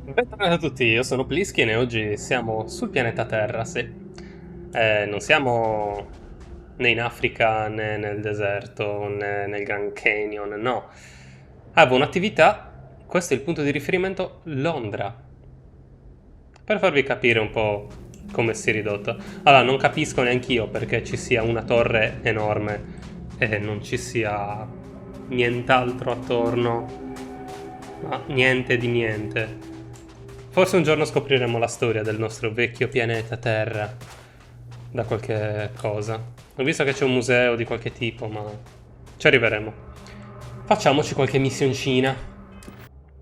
Bentornati a tutti, io sono Pliskin e oggi siamo sul pianeta Terra, sì. Non siamo né in Africa né nel deserto né nel Grand Canyon, no. Avevo un'attività, questo è il punto di riferimento, Londra. Per farvi capire un po' come si è ridotta. Allora, non capisco neanch'io perché ci sia una torre enorme e non ci sia nient'altro attorno. Ma niente di niente. Forse un giorno scopriremo la storia del nostro vecchio pianeta Terra da qualche cosa. Ho visto che c'è un museo di qualche tipo, ma ci arriveremo. Facciamoci qualche missioncina.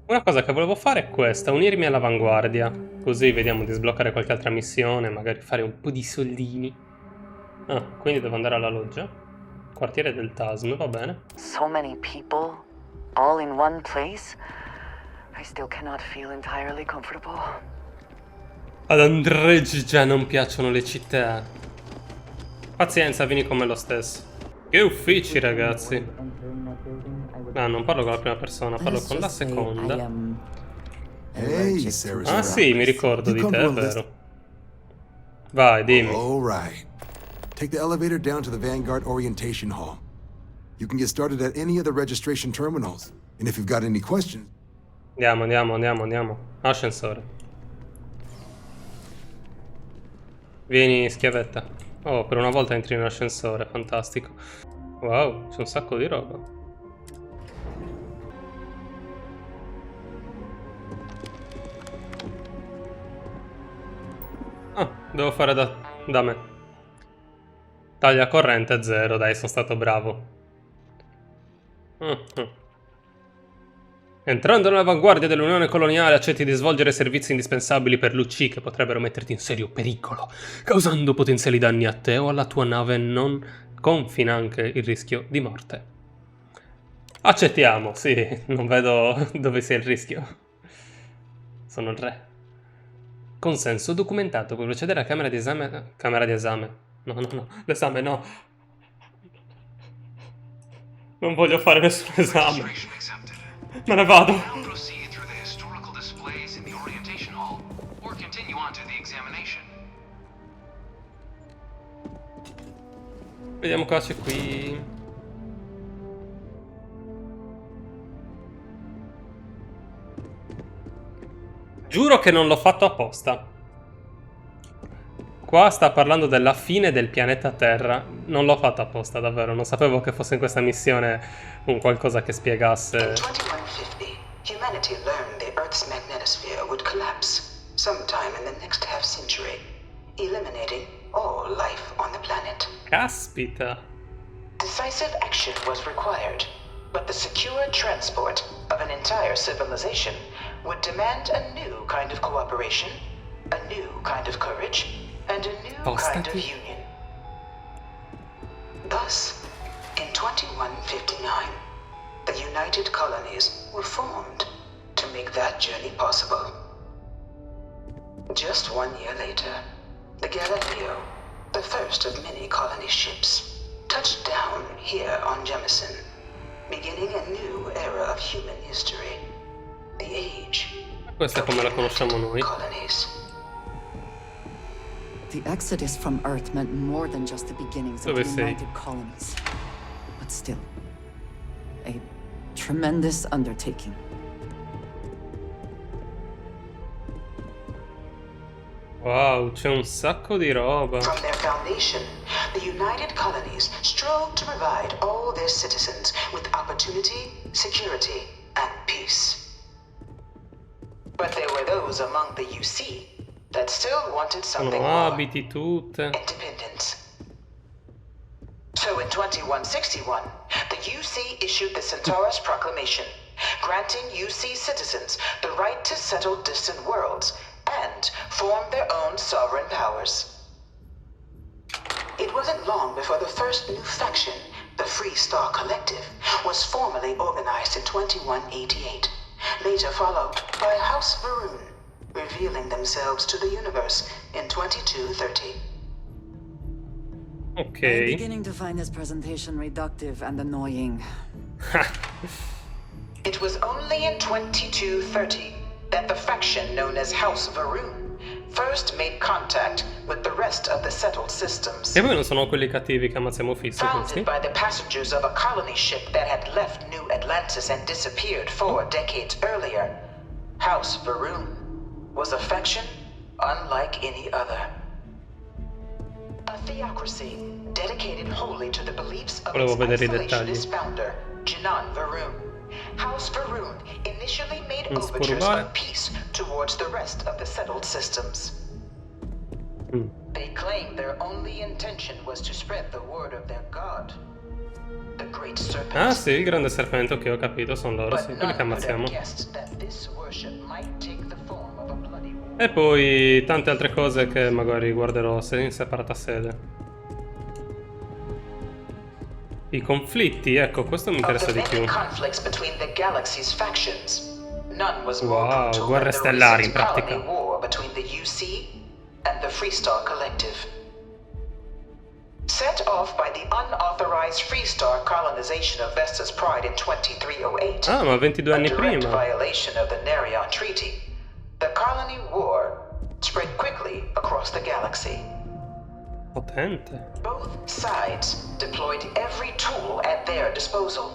Una cosa che volevo fare è questa, unirmi all'avanguardia. Così vediamo di sbloccare qualche altra missione, magari fare un po' di soldini. Ah, quindi devo andare alla loggia. Quartiere del TASM, va bene. So many people, all in one place. I still cannot feel entirely comfortable. Ad Andrej già non piacciono le città. Pazienza, vieni con me lo stesso. Che uffici, ragazzi. Ah, non parlo con la prima persona, parlo con la seconda. Hey, Sarah. Ah sì, mi ricordo di te, è vero. Vai, dimmi. All right. Take the elevator down to the Vanguard Orientation Hall. You can get started at any of the registration terminals. And if you've got any questions... Andiamo. Ascensore. Vieni, schiavetta. Oh, per una volta entri nell'ascensore, fantastico. Wow, c'è un sacco di roba. Ah, devo fare da me. Taglia corrente 0, dai, sono stato bravo. Entrando nell'avanguardia dell'Unione Coloniale, accetti di svolgere servizi indispensabili per l'UC che potrebbero metterti in serio pericolo, causando potenziali danni a te o alla tua nave, non con finanche il rischio di morte. Accettiamo, sì, non vedo dove sia il rischio. Sono il re. Consenso documentato, puoi procedere alla camera di esame... Camera di esame. No, l'esame no. Non voglio fare nessun esame. Me ne vado. Vediamo cosa c'è qui. Giuro che non l'ho fatto apposta. Qua sta parlando della fine del pianeta Terra. Non l'ho fatto apposta, davvero. Non sapevo che fosse in questa missione un qualcosa che spiegasse. In 2150, humanity learned the Earth's magnetosphere would collapse sometime in the next half century, eliminating all life on the planet. Caspita. Decisive action was required, but the secure transport of an entire civilization would demand a new kind of cooperation, a new kind of courage, and a new kind of union. Thus, in 2159, the United Colonies were formed to make that journey possible. Just 1 year later, the Galileo, the first of many colony ships, touched down here on Jemison, beginning a new era of human history, the age Questa è come la conosciamo noi. colonies. The exodus from Earth meant more than just the beginnings of the Dove sei? United Colonies. But still, a tremendous undertaking. Wow, c'è un sacco di roba. From their foundation, the United Colonies strove to provide all their citizens with opportunity, security, and peace. But there were those among the UC that still wanted something Sono more: abiti tutte. independence. So in 2161, the UC issued the Centaurus Proclamation, granting UC citizens the right to settle distant worlds and form their own sovereign powers. It wasn't long before the first new faction, the Free Star Collective, was formally organized in 2188, later followed by House Varun, revealing themselves to the universe in 2230. I'm Ok. beginning to find this presentation reductive and annoying. It was only in 2230 that the faction known as House Varun first made contact with the rest of the settled systems. E poi non sono quelli cattivi che ammazziamo fisso, questi? Founded by the passengers of a colony ship that had left New Atlantis and disappeared 4 decades earlier, House Varun was a faction unlike any other. A theocracy dedicated wholly to the beliefs of its isolationist founder, Jinan Varun. House Varun initially made overtures of peace towards the rest of the settled systems. They claimed their only intention was to spread the word of their god, the Great Serpent. Ah sì, il grande serpente, ok, ho capito, sono loro, sì, quelli che ammazziamo. E poi tante altre cose che magari guarderò in separata sede. I conflitti, ecco, questo mi interessa di più. Wow, guerre stellari in pratica. Set off by the unauthorized Freestar colonization of Vesta's Pride in 2308. Ah, ma 22 anni prima. Violation of the Nerion Treaty. The colony war spread quickly across the galaxy. Potente. Both sides deployed every tool at their disposal.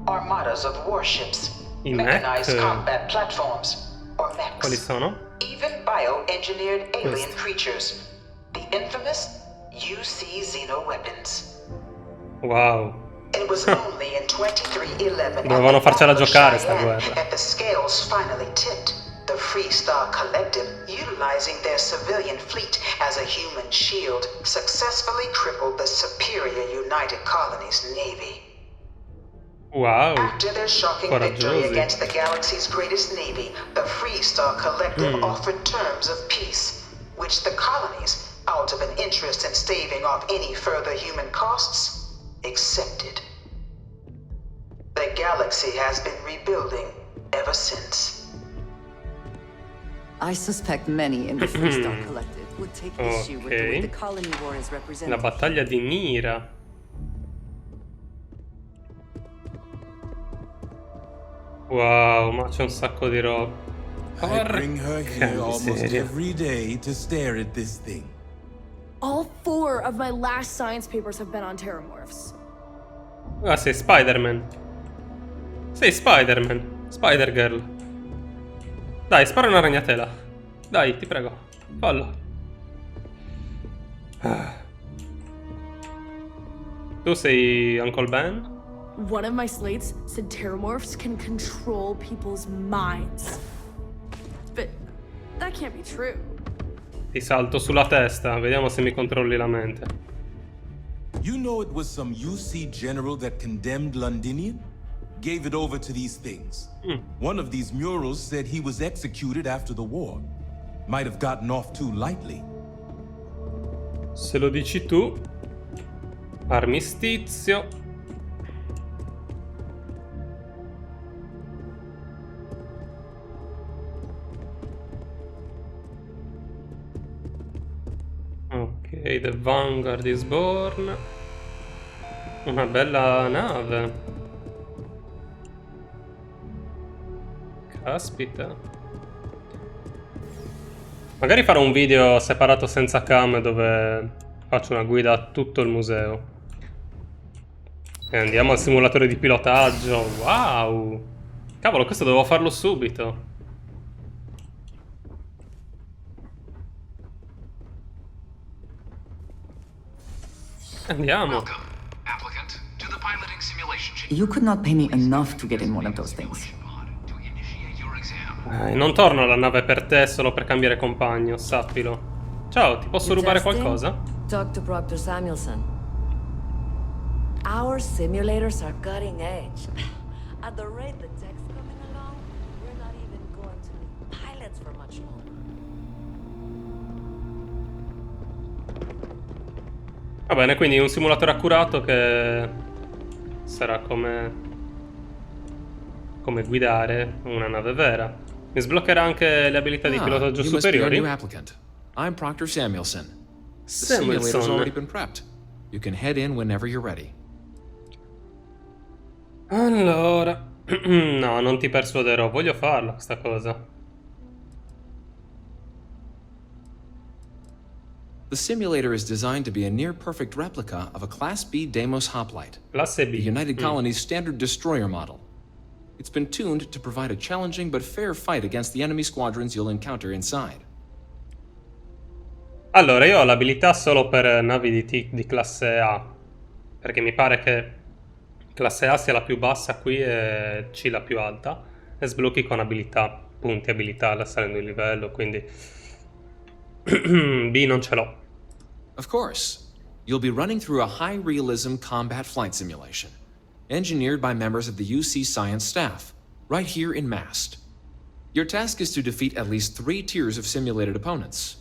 Armadas of warships, mechanized combat platforms, or mechs. Quali sono? Even bioengineered alien creatures. The infamous UC xeno-weapons. Wow. It was only in 2311 dovevano farcela giocare sta guerra. that the scales finally tipped. The Freestar Collective, utilizing their civilian fleet as a human shield, successfully crippled the superior United Colonies Navy. Wow. After their shocking victory against the galaxy's greatest navy, the Freestar Collective offered terms of peace, which the colonies, out of an interest in staving off any further human costs, accepted. The galaxy has been rebuilding ever since. I suspect many in the Freestar Collective would take issue with the way the colony war is represented. La battaglia di Mira. Wow, ma c'è un sacco di roba. I bring her here almost every day to stare at this thing. All 4 of my last science papers have been on terramorphs. Ah, sei Spider-Man. Sei Spider-Man. Spider-Girl. Dai, spara una ragnatela. Dai, ti prego. Fallo. Tu sei Uncle Ben? One of my slates said terramorphs can control people's minds. But that can't be true. Ti salto sulla testa, vediamo se mi controlli la mente. You know it was some UC general that condemned Londinium? Gave it over to these things. One of these murals said he was executed after the war. Might have gotten off too lightly. Se lo dici tu. Armistizio. Ok, The Vanguard is born. Una bella nave. Caspita. Magari farò un video separato senza cam dove faccio una guida a tutto il museo. E andiamo al simulatore di pilotaggio. Wow! Cavolo, questo dovevo farlo subito. Andiamo. You could not pay me enough to get in one of those things. Non torno alla nave per te solo per cambiare compagno, sappilo. Ciao, ti posso rubare qualcosa? Talk to Proctor Samuelson. Our simulators are cutting edge. At the rate the tech's coming along, we're not even going to need pilots for much longer. Va bene, quindi un simulatore accurato che sarà come guidare una nave vera. Mi sbloccherà anche le abilità di pilotaggio superiori. I'm Proctor Samuelson. The simulator's already been prepped. You can head in whenever you're ready. Allora, no, non ti persuaderò, voglio farla questa cosa. The simulator is designed to be a near-perfect replica of a Class B Deimos hoplite, Classe the B. United Colony's standard destroyer model. It's been tuned to provide a challenging but fair fight against the enemy squadrons you'll encounter inside. Allora, io ho l'abilità solo per navi di classe A, perché mi pare che classe A sia la più bassa qui e C la più alta, e sblocchi con abilità, punti abilità salendo il livello, quindi B non ce l'ho. Of course, you'll be running through a high-realism combat flight simulation, engineered by members of the UC science staff, right here in Mast. Your task is to defeat at least 3 tiers of simulated opponents.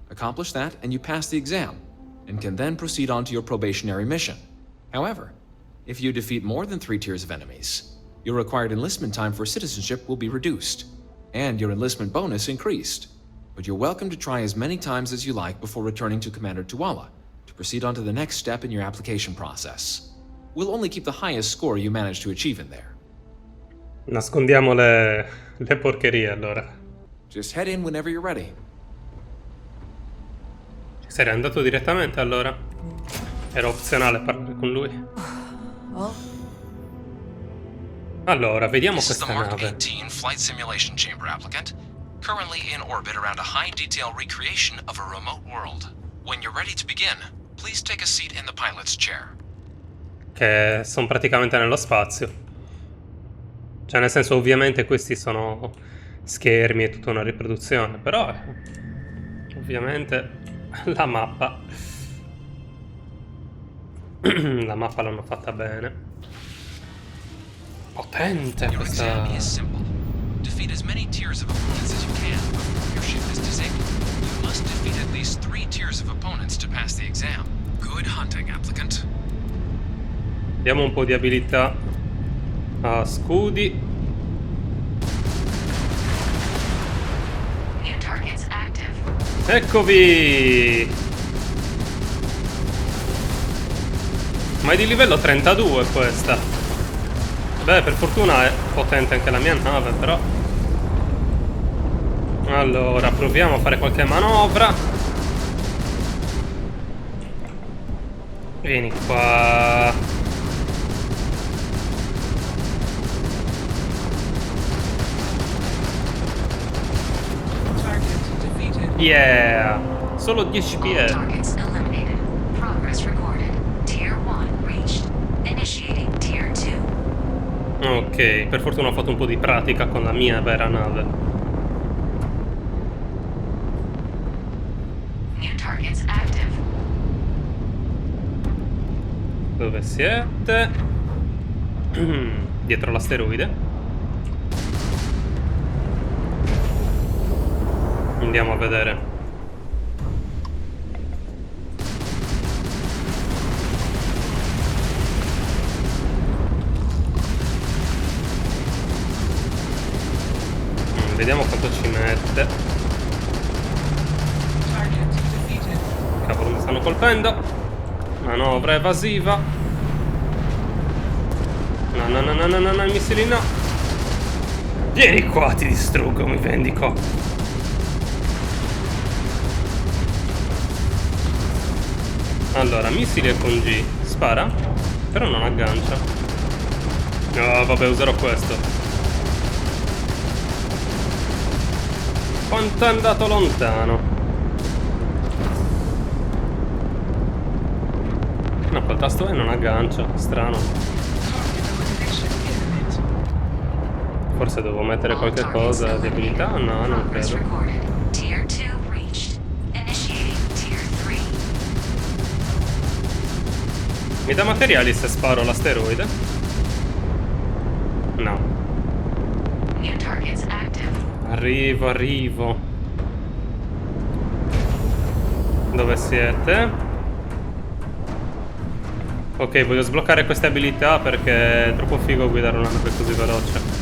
Accomplish that and you pass the exam, and can then proceed on to your probationary mission. However, if you defeat more than 3 tiers of enemies, your required enlistment time for citizenship will be reduced, and your enlistment bonus increased. But you're welcome to try as many times as you like before returning to Commander Tuala, to proceed on to the next step in your application process. We'll only keep the highest score you manage to achieve in there. Nascondiamo le porcherie, allora. Just head in whenever you're ready. Sei andato direttamente, allora? Era opzionale parlare con lui. Allora, vediamo This is the questa Mark nave. 18 Flight Simulation Chamber applicant, currently in orbit around a high-detail recreation of a remote world. When you're ready to begin, please take a seat in the pilot's chair. Che sono praticamente nello spazio. Cioè, nel senso, ovviamente questi sono schermi e tutta una riproduzione, però ovviamente la mappa la mappa l'hanno fatta bene. Potente Your exam is questa. simple. Defeat as many tiers of opponents as you can before your ship is disabled. You must defeat at least 3 tiers of opponents to pass the exam. Good hunting, applicant. Diamo un po' di abilità a scudi. New targets active. Eccovi! Ma è di livello 32 questa. Beh, per fortuna è potente anche la mia nave, però. Allora, proviamo a fare qualche manovra. Vieni qua. Yeah! Solo 10 All PS. targets eliminated. Progress recorded. Tier 1 reached. Initiating Tier 2. Ok, per fortuna ho fatto un po' di pratica con la mia vera nave. New targets active. Dove siete? Dietro l'asteroide. Andiamo a vedere. Vediamo quanto ci mette. Cavolo, mi stanno colpendo. Manovra evasiva. No, no, no, no, no, no, no, i missili no. Vieni qua, ti distruggo, mi vendico. Allora, missile con G. Spara, però non aggancia. No, vabbè, userò questo. Quanto è andato lontano. No, col tasto E non aggancia. Strano. Forse devo mettere qualche cosa di abilità? No, non credo. Tier 2 reached. Initiating Tier 3. Mi dà materiali se sparo l'asteroide? No. New targets active. Arrivo, arrivo. Dove siete? Ok, voglio sbloccare queste abilità perché è troppo figo guidare una nave così veloce.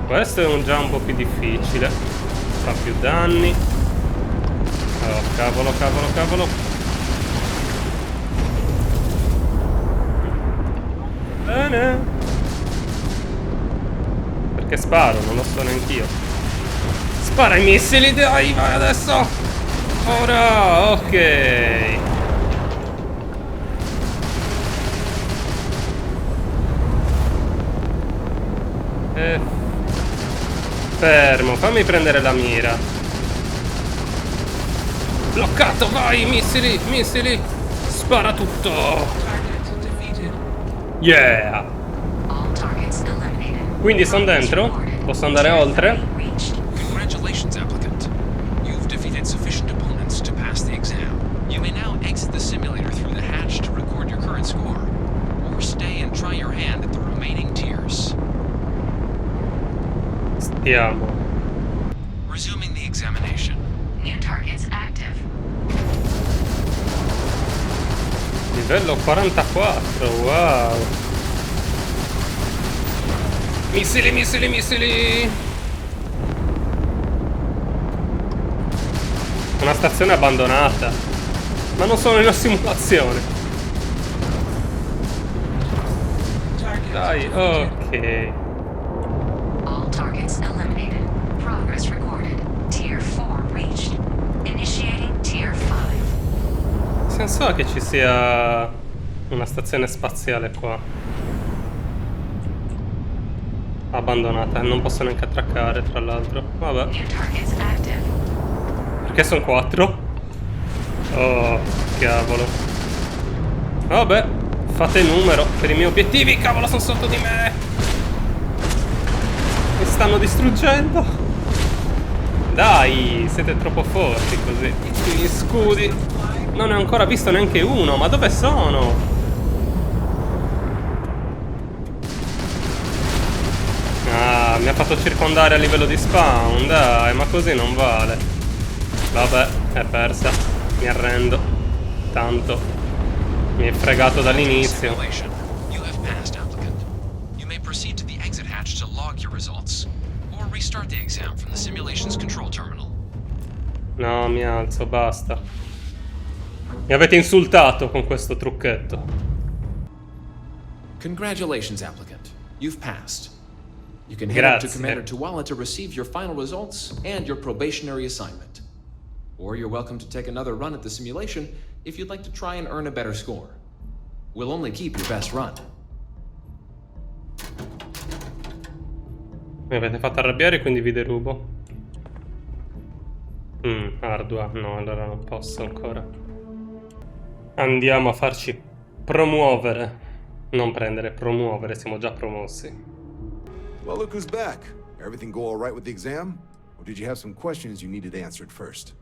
Questo è già un po' più difficile. Fa più danni. Oh, cavolo, cavolo, cavolo. Bene. Perché sparo, non lo so neanch'io. Spara i missili, dai, vai adesso! Ora, ok. Fermo, fammi prendere la mira. Bloccato, vai, missili, missili. Spara tutto. Yeah. Quindi sono dentro? Posso andare oltre? Congratulations, applicant. You've defeated sufficient opponents to pass the exam. You may now exit the simulator through the hatch to record your current score, or stay and try your hand at the remaining tiers. Stiamo. Resuming the examination. New targets active. Livello 44, wow. Missili, missili, missili. Una stazione abbandonata. Ma non sono in una simulazione. Dai, ok. All targets eliminated. Progress recorded. Tier 4 reached. Initiating Tier 5. Senso ha che ci sia una stazione spaziale qua. Abbandonata. Non posso neanche attraccare, tra l'altro. Vabbè. New targets active. Perché sono 4? Oh, cavolo. Vabbè, fate numero per i miei obiettivi. Cavolo, sono sotto di me. Mi stanno distruggendo. Dai, siete troppo forti così. Gli scudi. Non ne ho ancora visto neanche uno. Ma dove sono? Ah, mi ha fatto circondare a livello di spawn. Dai, ma così non vale. Vabbè, è persa. Mi arrendo. Tanto mi hai fregato dall'inizio. You have passed, applicant. You may proceed to the exit hatch to log your results, or restart the exam from the simulation's control terminal. No, mi alzo, basta. Mi avete insultato con questo trucchetto. Congratulations, applicant. You've passed. You can head up to Grazie. Commander Tuwala to receive your final results and your probationary assignment. Or you're welcome to take another run at the simulation if you'd like to try and earn a better score. We'll only keep your best run. Mi avete fatto arrabbiare, quindi vi derubo. Ardua. No, allora non posso ancora. Andiamo a farci promuovere. Non prendere, promuovere. Siamo già promossi. Well, look who's back. Everything go all right with the exam? Or did you have some questions you needed answered first?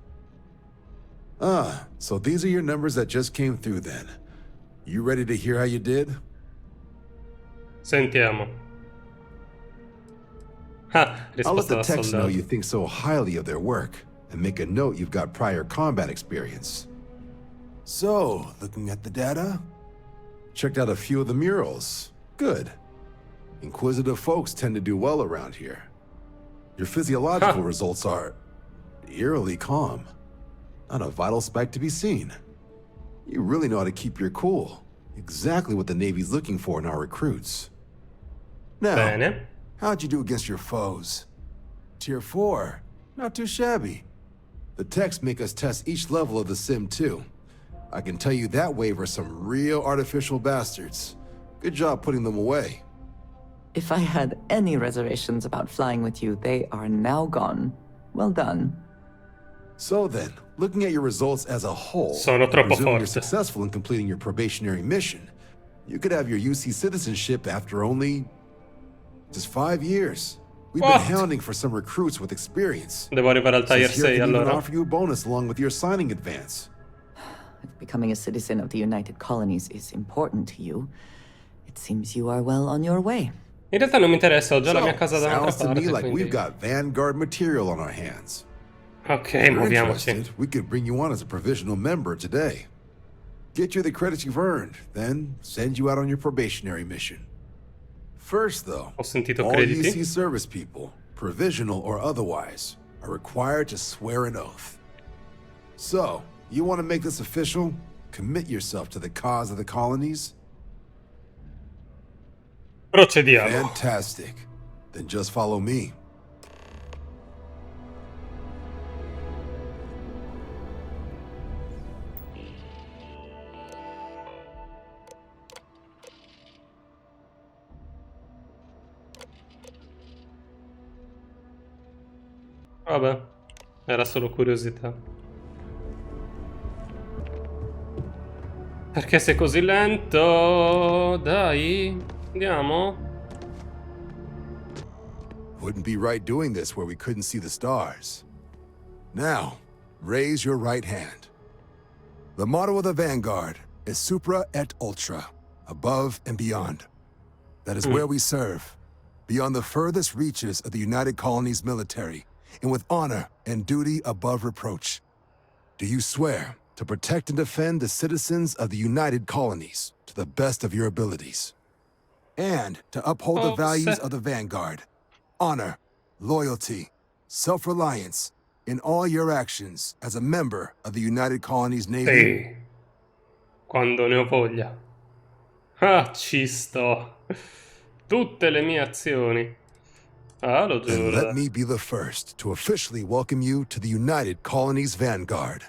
Ah, so these are your numbers that just came through then. You ready to hear how you did? Sentiamo. Ah, I'll let risposta the da techs know soldato. you think so highly of their work, and make a note you've got prior combat experience. So, looking at the data? Checked out a few of the murals. Good. Inquisitive folks tend to do well around here. Your physiological results are eerily calm. Not a vital spike to be seen. You really know how to keep your cool. Exactly what the Navy's looking for in our recruits. Now, Bene. how'd you do against your foes? Tier 4. Not too shabby. The techs make us test each level of the sim too. I can tell you that wave are some real artificial bastards. Good job putting them away. If I had any reservations about flying with you, they are now gone. Well done. So then, looking at your results as a whole, Sono troppo presuming you're forte. successful in completing your probationary mission, you could have your UC citizenship after only just 5 years. We've What? been hounding for some recruits with experience. Devo arrivare al tier Says here 6 can even allora. offer you a bonus along with your signing advance. If becoming a citizen of the United Colonies is important to you, it seems you are well on your way. In realtà non mi interessa, ho già la So, mia casa da un'altra sounds to parte. me like Quindi... we've got Vanguard material on our hands. Ok, If you're muoviamoci. interested, we could bring you on as a provisional member today. Get you the credits you've earned, then send you out on your probationary mission. First, though, Ho sentito all crediti. UC service people, provisional or otherwise, are required to swear an oath. So, you want to make this official? Commit yourself to the cause of the colonies? Procediamo. Fantastic. Then just follow me. Vabbè, era solo curiosità. Perché sei così lento? Dai, andiamo. Wouldn't be right doing this where we couldn't see the stars. Now, raise your right hand. The motto of the Vanguard is Supra et Ultra, above and beyond. That is where we serve, beyond the furthest reaches of the United Colonies military, and with honor and duty above reproach. Do you swear to protect and defend the citizens of the United Colonies to the best of your abilities, and to uphold the values of the Vanguard, honor, loyalty, self-reliance in all your actions as a member of the United Colonies Navy? Sì, quando ne ho voglia. Ah, ci sto. Tutte le mie azioni. Ah, lo Then giuro. let me be the first to officially welcome you to the United Colonies Vanguard.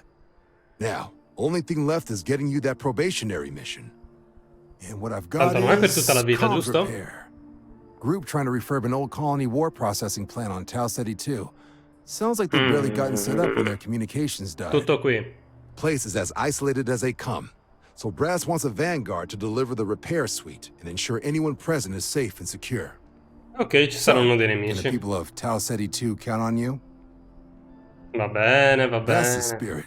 Now, only thing left is getting you that probationary mission. And what I've got Tanto non è per is tutta la vita, comms giusto? repair. Group trying to refurb an old colony war processing plant on Tau Ceti 2. Sounds like they've barely gotten set up when their communications died. Tutto qui. Place is as isolated as they come. So Brass wants a Vanguard to deliver the repair suite and ensure anyone present is safe and secure. Ok, ci saranno dei Can the nemici. people of Tau Ceti 2 count on you? Va bene, va That's the bene. spirit.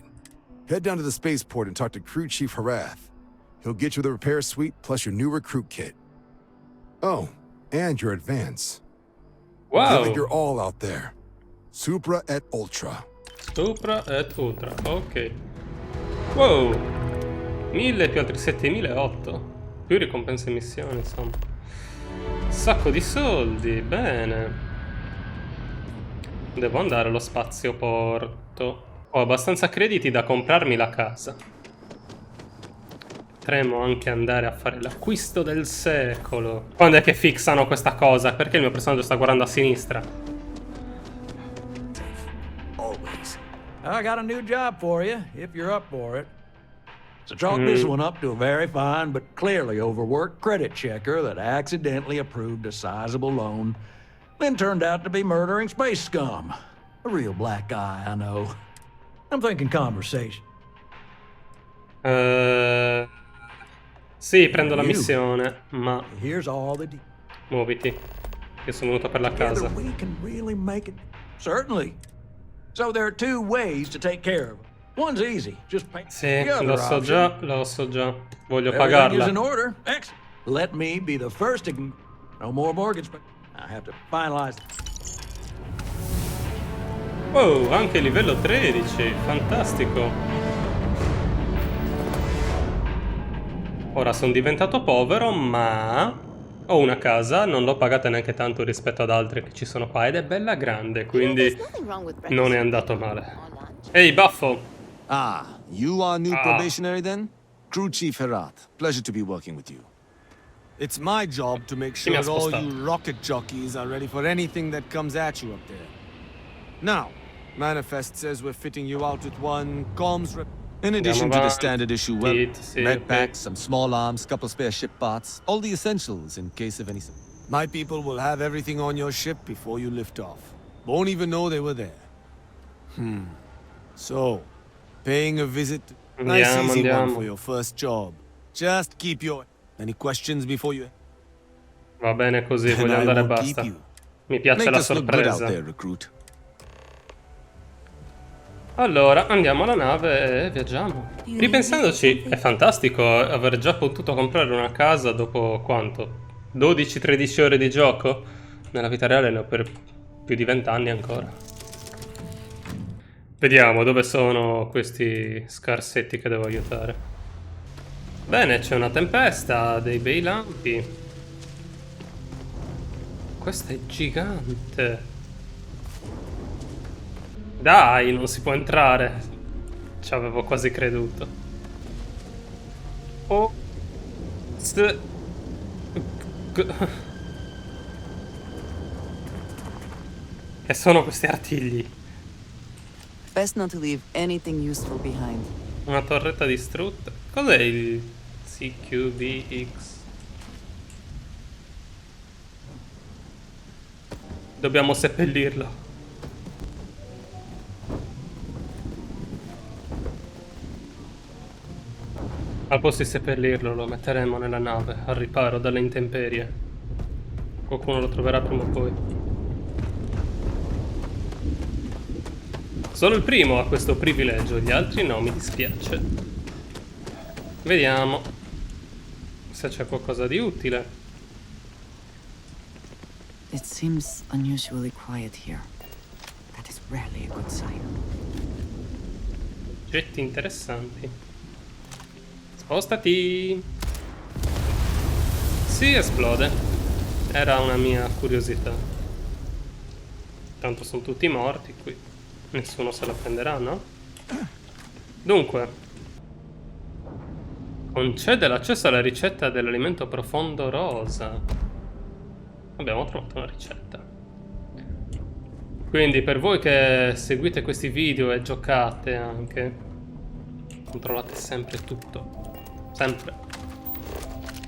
Head down to the spaceport and talk to Crew Chief Harath. He'll get you the repair suite plus your new recruit kit. Oh, and your advance. Give Wow. it your all out there. Supra et Ultra. Supra et Ultra, ok. Wow. 1000 più altri 7008. Più ricompense e missioni, insomma. Sacco di soldi, bene. Devo andare allo spazioporto. Ho abbastanza crediti da comprarmi la casa. Potremmo anche andare a fare l'acquisto del secolo. Quando è che fixano questa cosa? Perché il mio personaggio sta guardando a sinistra? Always. I got a new job for you, if you're up for it. So chalk this one up to a very fine but clearly overworked credit checker that accidentally approved a sizable loan, then turned out to be murdering space scum. A real black guy, I know. I'm thinking conversation. Sì, prendo la missione, ma Here's all the muoviti. Che sono venuto per la together casa. we can really make it. Certainly. So there are two ways to take care of it. One's easy, just pay. Sì, The other lo so option, già, lo so già. Voglio everything is in pagarla. order. Excellent. Let me be the first to... No more mortgage, but I have to finalize. Oh, anche livello 13, fantastico. Ora sono diventato povero, ma ho una casa, non l'ho pagata neanche tanto rispetto ad altre che ci sono qua ed è bella grande, quindi non è andato male. Ehi, baffo! Ah, you are new probationary then? Crew Chief Herat. Pleasure to be working with you. It's my job to make sure all you rocket jockeys are ready for anything that comes at you up there. Now, manifest says we're fitting you out with one comms rep. In addition to the standard issue med packs, some small arms, couple spare ship parts, all the essentials in case of any... My people will have everything on your ship before you lift off. Won't even know they were there. So, paying a visit, nice easy one for your first job. Just keep your... Any questions before you... Va bene così, voglio andare e basta. Mi piace la sorpresa. Allora, andiamo alla nave e viaggiamo. Ripensandoci, è fantastico aver già potuto comprare una casa dopo quanto? 12-13 ore di gioco? Nella vita reale ne ho per più di 20 anni ancora. Vediamo dove sono questi scarsetti che devo aiutare. Bene, c'è una tempesta, dei bei lampi. Questa è gigante. Dai, non si può entrare. Ci avevo quasi creduto. Oh. Che sono questi artigli? Best not to leave anything useful behind. Una torretta distrutta. Cos'è il CQVX? Dobbiamo seppellirlo. Al posto di seppellirlo lo metteremo nella nave, al riparo dalle intemperie. Qualcuno lo troverà prima o poi. Solo il primo ha questo privilegio, gli altri no, mi dispiace. Vediamo se c'è qualcosa di utile. It seems unusually quiet here. That is rarely a good sign. Oggetti interessanti. Spostati! Si esplode. Era una mia curiosità. Tanto sono tutti morti qui. Nessuno se la prenderà, no? Dunque. Concede l'accesso alla ricetta dell'alimento profondo rosa. Abbiamo trovato una ricetta. Quindi per voi che seguite questi video e giocate anche, controllate sempre tutto. Sempre.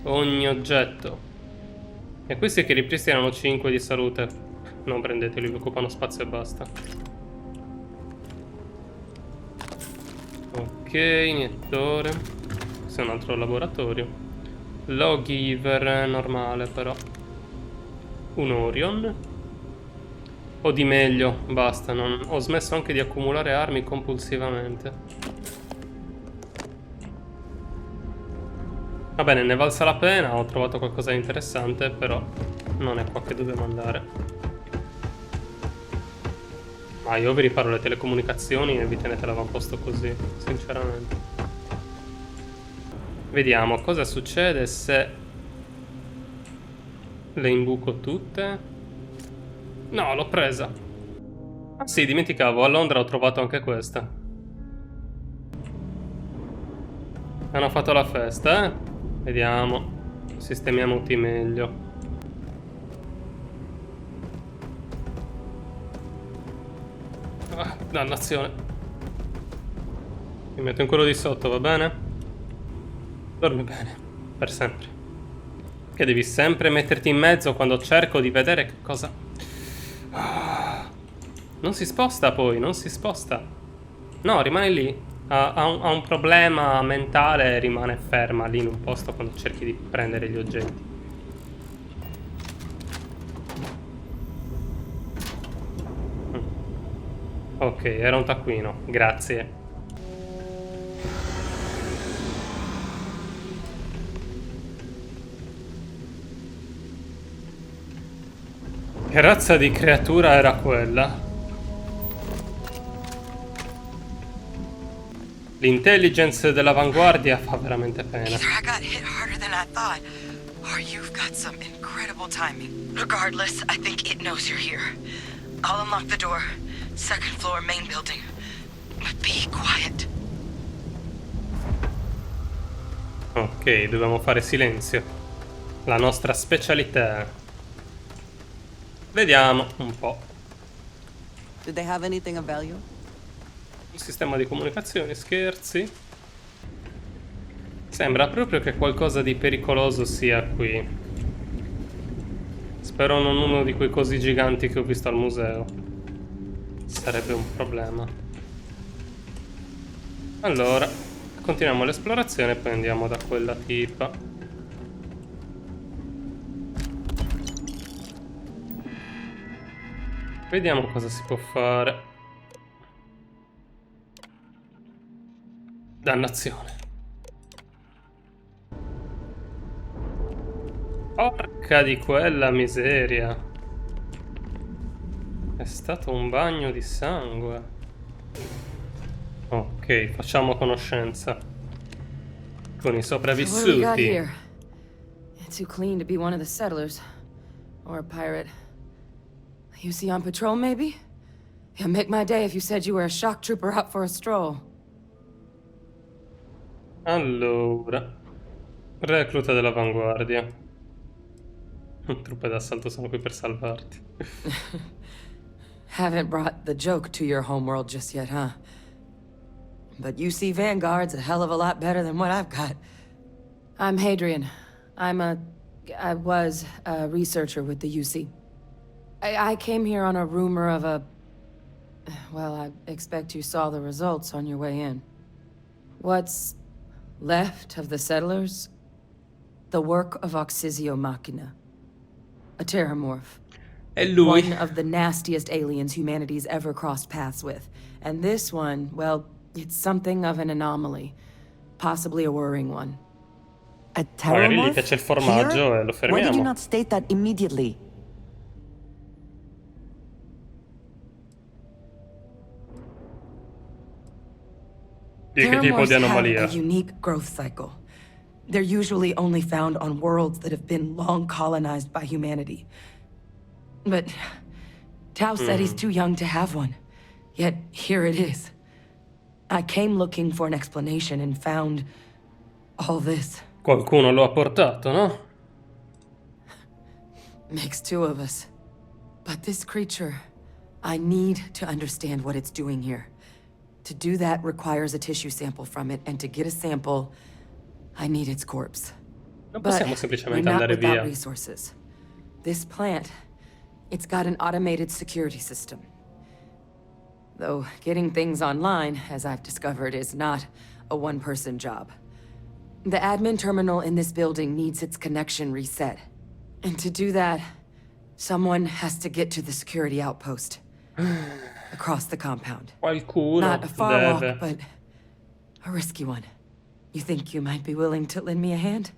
Ogni oggetto. E questi che ripristinano 5 di salute. Non prendeteli, vi occupano spazio e basta. Ok, iniettore. Questo è un altro laboratorio. Lawgiver normale però. Un Orion. O di meglio, basta, ho smesso anche di accumulare armi compulsivamente. Va bene, ne valsa la pena, ho trovato qualcosa di interessante, però non è qua che dobbiamo andare. Ma io vi riparo le telecomunicazioni e vi tenete l'avamposto così, sinceramente. Vediamo cosa succede se le imbuco tutte. No, l'ho presa. Ah sì, dimenticavo, a Londra ho trovato anche questa. Hanno fatto la festa, eh? Vediamo. Sistemiamoci meglio. Ah, dannazione. Mi metto in quello di sotto, va bene? Dormi bene. Per sempre. Che devi sempre metterti in mezzo quando cerco di vedere che cosa... Non si sposta poi, non si sposta. No, rimane lì. Ha un problema mentale e rimane ferma lì in un posto quando cerchi di prendere gli oggetti. Ok, era un taccuino, grazie. Che razza di creatura era quella? L'intelligence dell'avanguardia fa veramente pena. Either I got hit harder than I thought, or you've got some incredible timing. Regardless, I think it knows you're here. I'll unlock the door. Second floor, main building. But be quiet. Ok, dobbiamo fare silenzio. La nostra specialità. Vediamo un po'. Did they have anything of value? Un sistema di comunicazioni, scherzi. Sembra proprio che qualcosa di pericoloso sia qui. Spero non uno di quei cosi giganti che ho visto al museo. Sarebbe un problema. Allora, continuiamo l'esplorazione e poi andiamo da quella tipa. Vediamo cosa si può fare. Dannazione. Porca di quella miseria. È stato un bagno di sangue. Ok, facciamo conoscenza con i sopravvissuti. What do we got here? It's too clean to be one of the settlers. Or a pirate. You see on patrol, maybe? It'd make my day if you said you were a shock trooper out for a stroll. Allora, recluta dell'avanguardia. Truppe d'assalto sono qui per salvarti. Haven't brought the joke to your homeworld just yet, huh? But UC Vanguard's a hell of a lot better than what I've got. I'm Hadrian. I was a researcher with the UC. I came here on a rumor of a... Well, I expect you saw the results on your way in. What's left of the settlers? The work of Oxysio Machina. A terramorph. È lui. One of the nastiest aliens humanity's ever crossed paths with. And this one, well, it's something of an anomaly. Possibly a worrying one. A Magari gli terramorph? piace il formaggio e lo Why did you fermiamo. not state that immediately? Di che tipo di Terramorphs anomalia? have a unique growth cycle. They're usually only found on worlds that have been long colonized by humanity. But Tao said he's too young to have one. Yet here it is. I came looking for an explanation and found all this. Qualcuno lo ha portato, no? Makes two of us. But this creature, I need to understand what it's doing here. To do that requires a tissue sample from it, and to get a sample, I need its corpse. Non But possiamo we're semplicemente not andare without via. resources. This plant, it's got an automated security system. Though getting things online, as I've discovered, is not a one-person job. The admin terminal in this building needs its connection reset. And to do that, someone has to get to the security outpost. Across the compound. Qualcuno Not a far deve. walk, but a risky one. You think you might be willing to lend me a hand?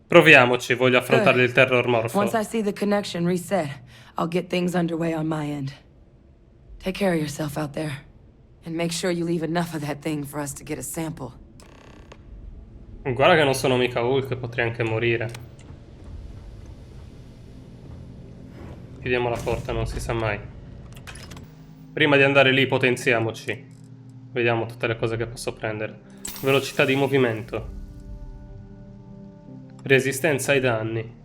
Proviamoci, voglio affrontare il terror morfo. Once I see the connection reset, I'll get things underway on my end. Take care of yourself out there. And make sure you leave enough of that thing for us to get a sample. Guarda che non sono mica Hulk, potrei anche morire. Chiudiamo la porta, non si sa mai. Prima di andare lì potenziamoci. Vediamo tutte le cose che posso prendere. Velocità di movimento. Resistenza ai danni.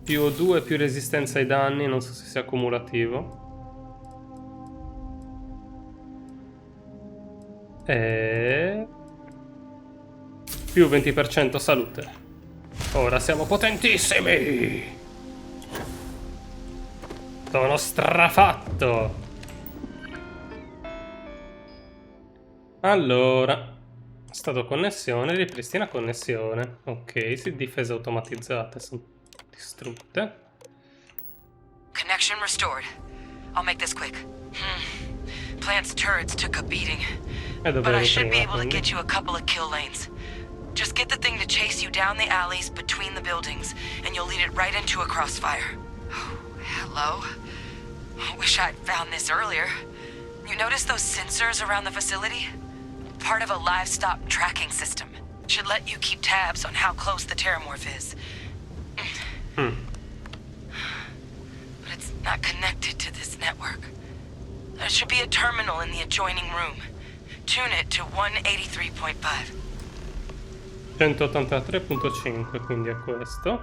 Più 2 più resistenza ai danni, non so se sia accumulativo. E... più 20% salute. Ora siamo potentissimi! Sono strafatto! Allora, stato connessione, ripristina connessione. Ok, sì, difese automatizzate sono distrutte. Connection restored. I'll make this quick. Plant's turrets took a beating. But I should be able to get you a couple of kill lanes. Just get the thing to chase you down the alleys between the buildings, and you'll lead it right into a crossfire. Oh, hello. Wish I'd found this earlier. You notice those sensors around the facility? Part of a livestock tracking system. Should let you keep tabs on how close the terramorph is. But it's not connected to this network. There should be a terminal in the adjoining room. Tune it to 183.5. 183.5, quindi è questo.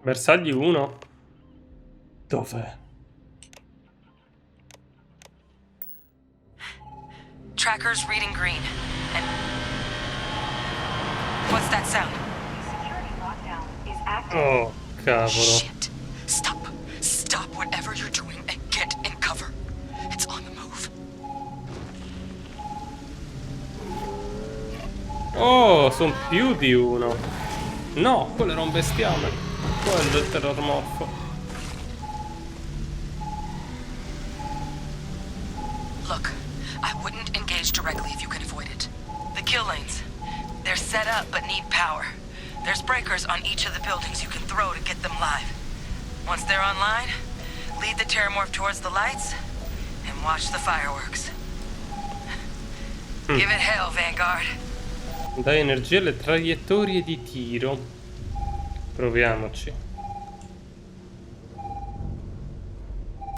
Bersagli 1. Dov'è? Tracker's reading green. And what's that sound? Oh, cavolo. Shit. Stop whatever you're doing and get in cover. It's on the move. Oh, sono più di uno. No, quello era un bestiame. Quello è il terrormorfo. Look, I wouldn't engage directly if you can avoid it. The kill lanes. They're set up but need power. There's breakers on each of the buildings you can throw to get them live. Once they're online, lead the terramorph towards the lights and watch the fireworks. Give it hell, Vanguard. Dai energia alle traiettorie di tiro. Proviamoci.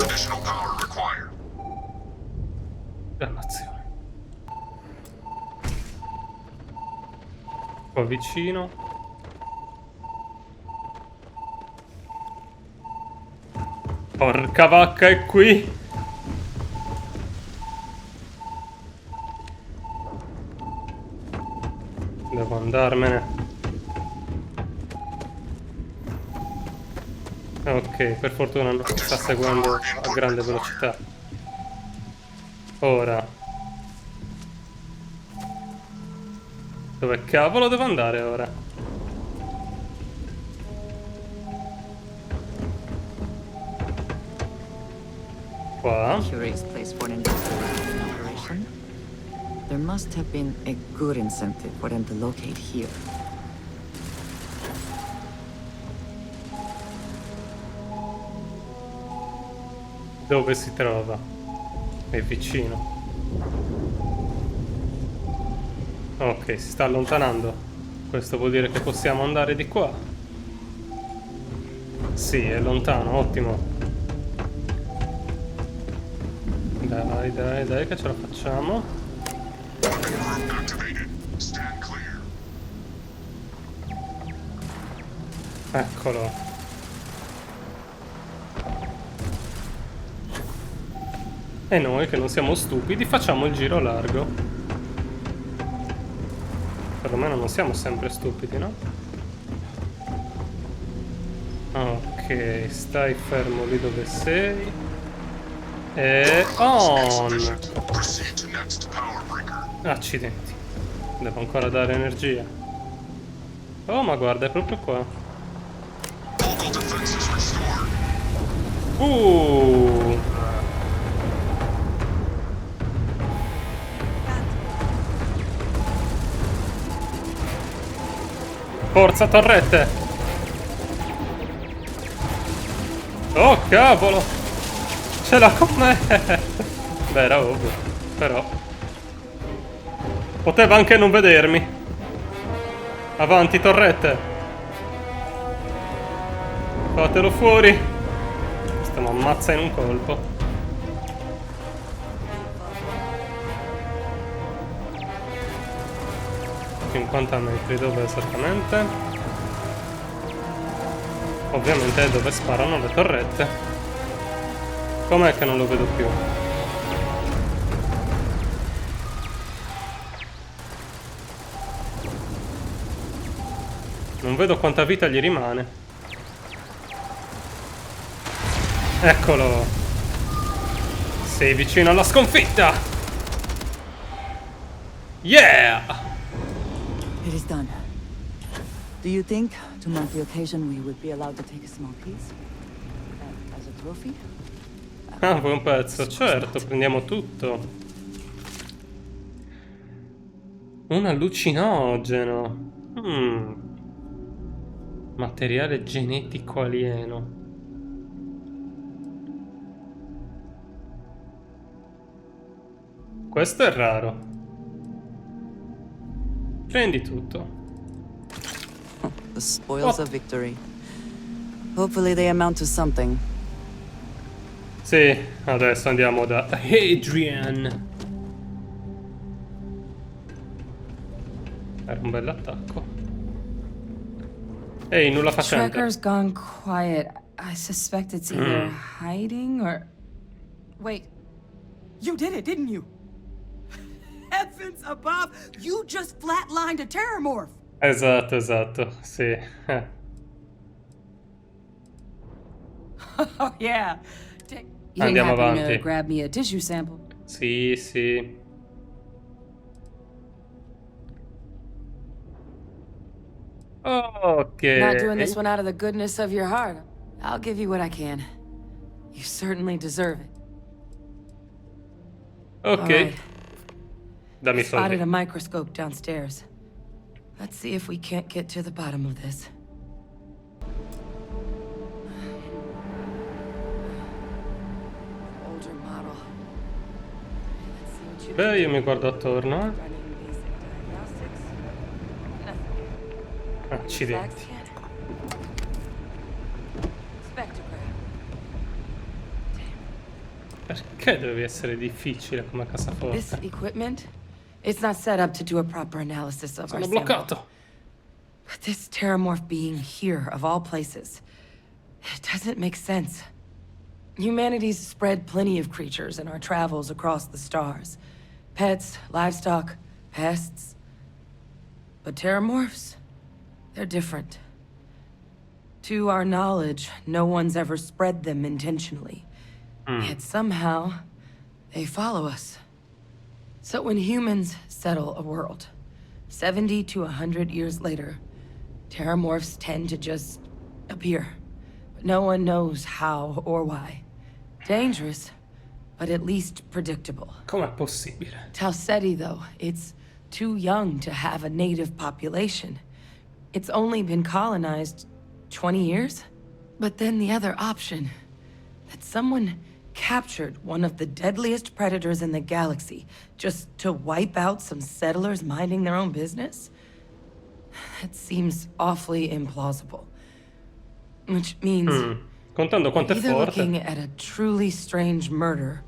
Additional power required. Dannazione. Qua vicino. Porca vacca, è qui. Devo andarmene. Ok, per fortuna non mi sta seguendo a grande velocità. Ora. Dove cavolo devo andare ora? Qua. Curious place for an industrial operation. There must have been a good incentive for them to locate here. Dove si trova? È vicino. Ok, si sta allontanando. Questo vuol dire che possiamo andare di qua. Sì, è lontano, ottimo. Dai, dai, dai, che ce la facciamo. Eccolo. E noi, che non siamo stupidi, facciamo il giro largo. Perlomeno non siamo sempre stupidi, no? Ok, stai fermo lì dove sei. E on! Accidenti. Devo ancora dare energia. Oh, ma guarda, è proprio qua. Forza torrette! Oh cavolo! Ce l'ha con me! Beh, era ovvio. Però poteva anche non vedermi. Avanti torrette! Fatelo fuori! Questo mi ammazza in un colpo. 50 metri, dove esattamente? Ovviamente è dove sparano le torrette. Com'è che non lo vedo più? Non vedo quanta vita gli rimane. Eccolo! Sei vicino alla sconfitta! Yeah! It is done. Do you think, to mark the occasion, we would be allowed to take a small piece? As a trophy? Ah, vuoi un pezzo? Certo, prendiamo tutto. Un allucinogeno. Materiale genetico alieno. Questo è raro. Prendi tutto. The spoils of victory. Hopefully they amount to something. Sì, adesso andiamo da Adrian. Era un bell'attacco. Ehi, nulla facente. Tracker's gone quiet. I suspect it's either hiding or... Wait. You did it, didn't you? Heavens above! You just flatlined a terramorph! Esatto, esatto, sì. Oh, yeah. You Andiamo didn't happen avanti. to grab me a tissue sample? Sì, sì. Ok. Not doing this one out of the goodness of your heart. I'll give you what I can. You certainly deserve it. Ok. All right. Dammi Spotted soldi. a microscope downstairs. Let's see if we can't get to the bottom of this. Older model. Let's see what you Beh, io mi guardo attorno, eh. running basic diagnostics. Nothing. Accidenti. Spectrograph. Damn. Perché deve essere difficile come This cassaforte? equipment, it's not set up to do a proper analysis of our Sono sample. bloccato. But this terramorph being here, of all places, it doesn't make sense. Humanity's spread plenty of creatures in our travels across the stars. Pets, livestock, pests. But terramorphs, they're different. To our knowledge, no one's ever spread them intentionally. Yet somehow, they follow us. So when humans settle a world, 70 to 100 years later, terramorphs tend to just appear. But no one knows how or why. Dangerous, but at least predictable. Com'è possibile? Talseti, though, it's too young to have a native population. It's only been colonized 20 years? But then the other option, that someone captured one of the deadliest predators in the galaxy just to wipe out some settlers minding their own business? That seems awfully implausible. Which means Contando quanto è either forte. looking at a truly strange murder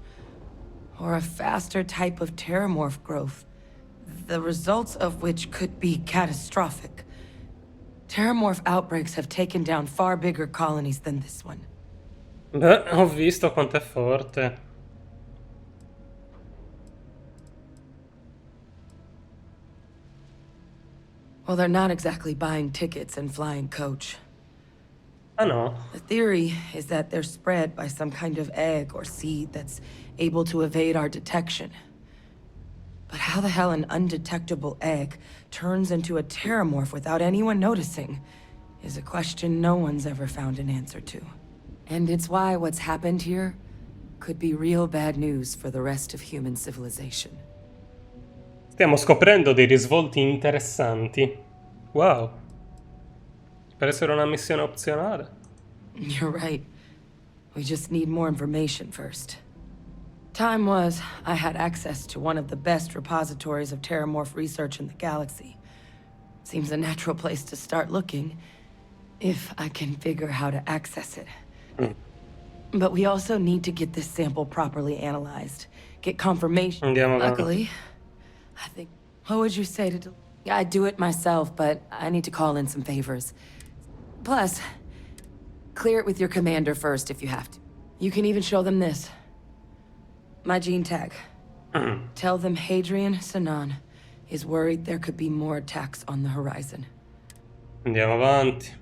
or a faster type of terramorph growth, the results of which could be catastrophic. Terramorph outbreaks have taken down far bigger colonies than this one. Beh, ho visto quanto è forte. Well, they're not exactly buying tickets and flying coach. Ah no? The theory is that they're spread by some kind of egg or seed that's able to evade our detection. But how the hell an undetectable egg turns into a terramorph without anyone noticing is a question no one's ever found an answer to. And it's why what's happened here could be real bad news for the rest of human civilization. Stiamo scoprendo dei risvolti interessanti. Wow. Per essere una missione opzionale. You're right. We just need more information first. Time was, I had access to one of the best repositories of terramorph research in the galaxy. Seems a natural place to start looking, if I can figure how to access it. But we also need to get this sample properly analyzed. Get confirmation. Andiamo avanti. Luckily, I think... What would you say to... I'd do it myself, but I need to call in some favors. Plus, clear it with your commander first if you have to. You can even show them this. My gene tag. Tell them Hadrian Sinan is worried there could be more attacks on the horizon. Andiamo avanti.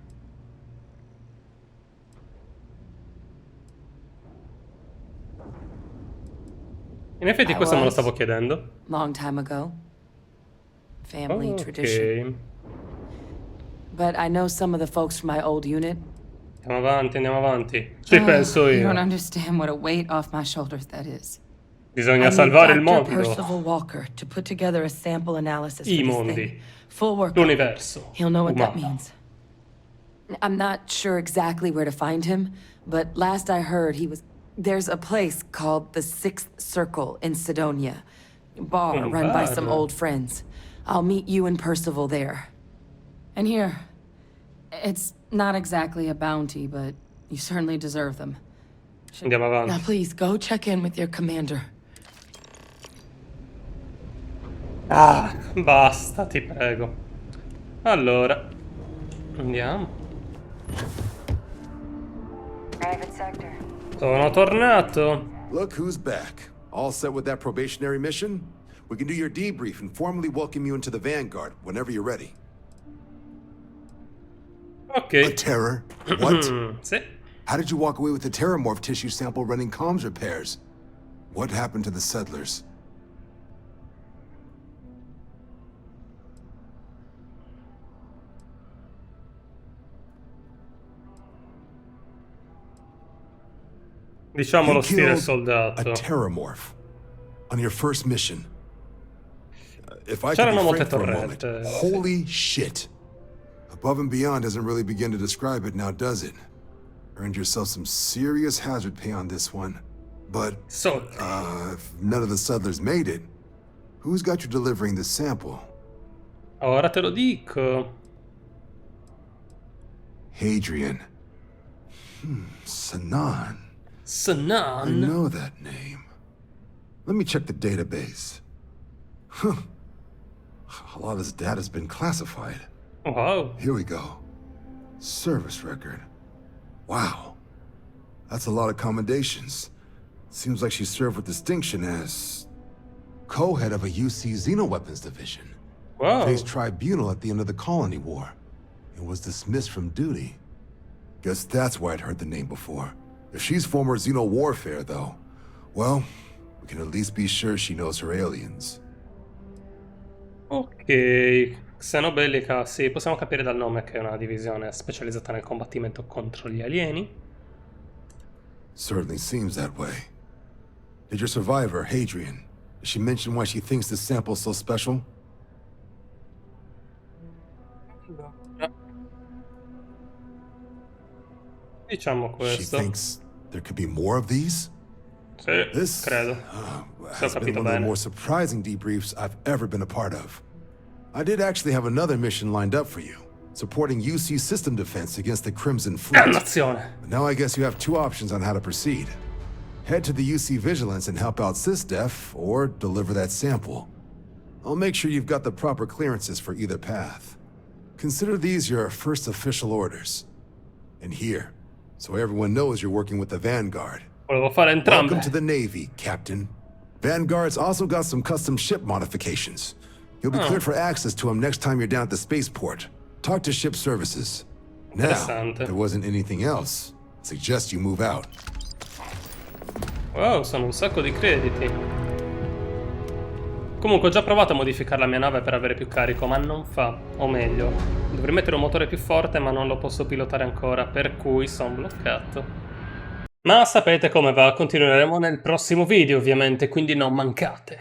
In effetti questo me lo stavo chiedendo. Long time ago. Family tradition. But I know some of the folks from my old unit. Andiamo avanti, andiamo avanti. Ci penso You don't io. understand what a weight off my shoulders that is. Bisogna salvare il Dr. mondo. Percival Walker to put together a sample analysis I for this mondi. thing. Full work. L'universo. He'll know what that Umano. means. I'm not sure exactly where to find him, but last I heard he was... There's a place called the Sixth Circle in Sidonia. Bar run by some old friends. I'll meet you and Percival there. And here, it's not exactly a bounty, but you certainly deserve them. Andiamo avanti. Now please, go check in with your commander. Ah, basta, ti prego. Allora, andiamo. Private sector. Sono tornato. Look who's back. All set with that probationary mission? We can do your debrief and formally welcome you into the Vanguard whenever you're ready. Ok. A terror? What? Sì. How did you walk away with the terramorph tissue sample running comms repairs? What happened to the settlers? Diciamo lo You stile killed soldato. a terramorph on your first mission. If I could C'erano be molte frank for a moment, torrette. holy shit. Above and beyond doesn't really begin to describe it now, does it? Earned yourself some serious hazard pay on this one. But, So, if none of the settlers made it, who's got you delivering the sample? ora te lo dico. Hadrian. Sinan. I know that name. Let me check the database. Huh. A lot of this data's been classified. Wow. Here we go. Service record. Wow. That's a lot of commendations. Seems like she served with distinction as co-head of a UC Xenoweapons division. Wow. Faced tribunal at the end of the Colony War and was dismissed from duty. Guess that's why I'd heard the name before. If she's former Xeno warfare, though, well, we can at least be sure she knows her aliens. Ok, xenobellica, sì, possiamo capire dal nome che è una divisione specializzata nel combattimento contro gli alieni. Certainly seems that way. Did your survivor, Hadrian, did she mention why she thinks this sample's so special? Diciamo She questo. thinks there could be more of these? Sì, This credo. Se ho has been capito one of the bene. more surprising debriefs I've ever been a part of. I did actually have another mission lined up for you, supporting UC system defense against the Crimson Fleet. Dannazione. But now I guess you have two options on how to proceed. Head to the UC Vigilance and help out SysDef, or deliver that sample. I'll make sure you've got the proper clearances for either path. Consider these your first official orders. And here, so everyone knows you're working with the Vanguard. Volevo fare entrambe. Welcome to the Navy, Captain. Vanguard's also got some custom ship modifications. You'll be cleared for access to them next time you're down at the spaceport. Talk to ship services. Now, Interessante. if there wasn't anything else, I suggest you move out. Wow, sono un sacco di crediti. Comunque ho già provato a modificare la mia nave per avere più carico, ma non fa. O meglio, dovrei mettere un motore più forte, ma non lo posso pilotare ancora, per cui sono bloccato. Ma sapete come va, continueremo nel prossimo video ovviamente, quindi non mancate.